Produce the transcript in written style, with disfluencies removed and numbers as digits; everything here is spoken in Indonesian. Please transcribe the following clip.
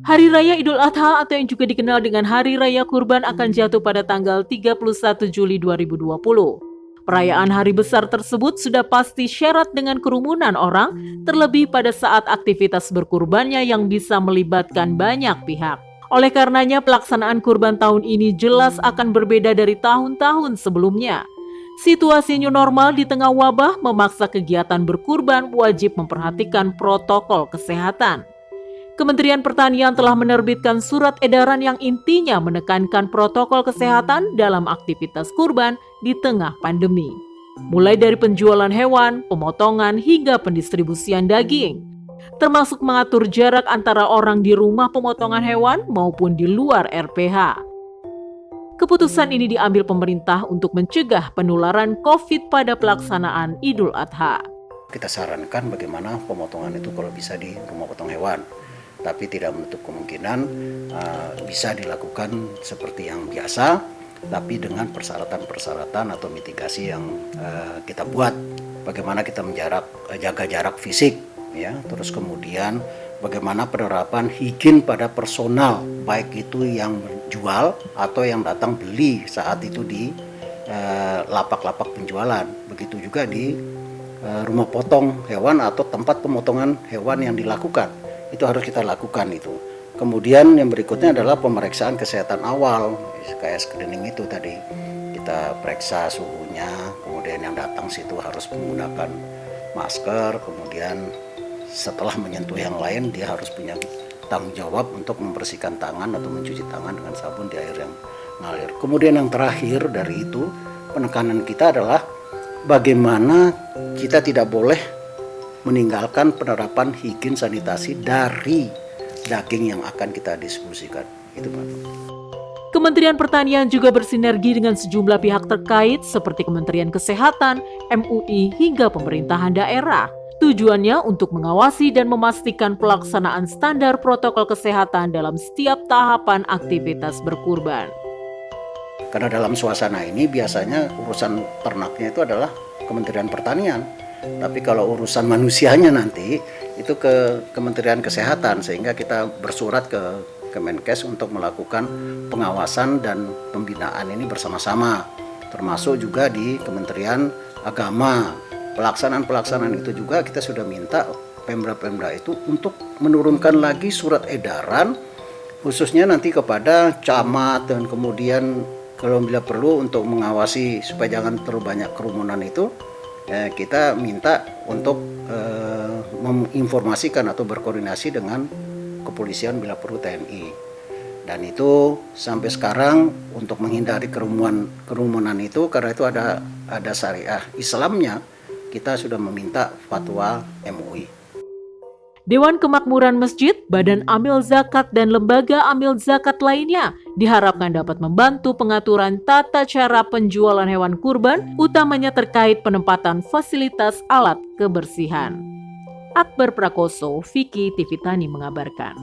Hari Raya Idul Adha atau yang juga dikenal dengan Hari Raya Kurban akan jatuh pada tanggal 31 Juli 2020. Perayaan hari besar tersebut sudah pasti syarat dengan kerumunan orang, terlebih pada saat aktivitas berkurbannya yang bisa melibatkan banyak pihak. Oleh karenanya, pelaksanaan kurban tahun ini jelas akan berbeda dari tahun-tahun sebelumnya. Situasi new normal di tengah wabah memaksa kegiatan berkurban wajib memperhatikan protokol kesehatan. Kementerian Pertanian telah menerbitkan surat edaran yang intinya menekankan protokol kesehatan dalam aktivitas kurban di tengah pandemi. Mulai dari penjualan hewan, pemotongan, hingga pendistribusian daging. Termasuk mengatur jarak antara orang di rumah pemotongan hewan maupun di luar RPH. Keputusan ini diambil pemerintah untuk mencegah penularan COVID pada pelaksanaan Idul Adha. Kita sarankan bagaimana pemotongan itu kalau bisa di rumah potong hewan, tapi tidak menutup kemungkinan bisa dilakukan seperti yang biasa, tapi dengan persyaratan-persyaratan atau mitigasi yang kita buat. Bagaimana kita jaga jarak fisik, ya. Terus kemudian bagaimana penerapan higien pada personal, baik itu yang menjual atau yang datang beli saat itu di lapak-lapak penjualan. Begitu juga di rumah potong hewan atau tempat pemotongan hewan yang dilakukan. Itu harus kita lakukan itu. Kemudian yang berikutnya adalah pemeriksaan kesehatan awal, kayak screening itu tadi. Kita periksa suhunya, kemudian yang datang situ harus menggunakan masker, kemudian setelah menyentuh yang lain dia harus punya tanggung jawab untuk membersihkan tangan atau mencuci tangan dengan sabun di air yang mengalir. Kemudian yang terakhir dari itu, penekanan kita adalah bagaimana kita tidak boleh meninggalkan penerapan higien sanitasi dari daging yang akan kita distribusikan. Itu Pak. Kementerian Pertanian juga bersinergi dengan sejumlah pihak terkait seperti Kementerian Kesehatan, MUI, hingga pemerintahan daerah. Tujuannya untuk mengawasi dan memastikan pelaksanaan standar protokol kesehatan dalam setiap tahapan aktivitas berkurban. Karena dalam suasana ini biasanya urusan ternaknya itu adalah Kementerian Pertanian. Tapi kalau urusan manusianya nanti itu ke Kementerian Kesehatan, sehingga kita bersurat ke Kemenkes untuk melakukan pengawasan dan pembinaan ini bersama-sama. Termasuk juga di Kementerian Agama. Pelaksanaan itu juga kita sudah minta Pemda itu untuk menurunkan lagi surat edaran khususnya nanti kepada camat dan kemudian kalau bila perlu untuk mengawasi supaya jangan terlalu banyak kerumunan itu. Kita minta untuk menginformasikan atau berkoordinasi dengan kepolisian bila perlu TNI. Dan itu sampai sekarang untuk menghindari kerumunan itu, karena itu ada syariah Islamnya, kita sudah meminta fatwa MUI. Dewan Kemakmuran Masjid, Badan Amil Zakat, dan lembaga amil zakat lainnya diharapkan dapat membantu pengaturan tata cara penjualan hewan kurban, utamanya terkait penempatan fasilitas alat kebersihan. Akbar Prakoso, Vicky Tivitani mengabarkan.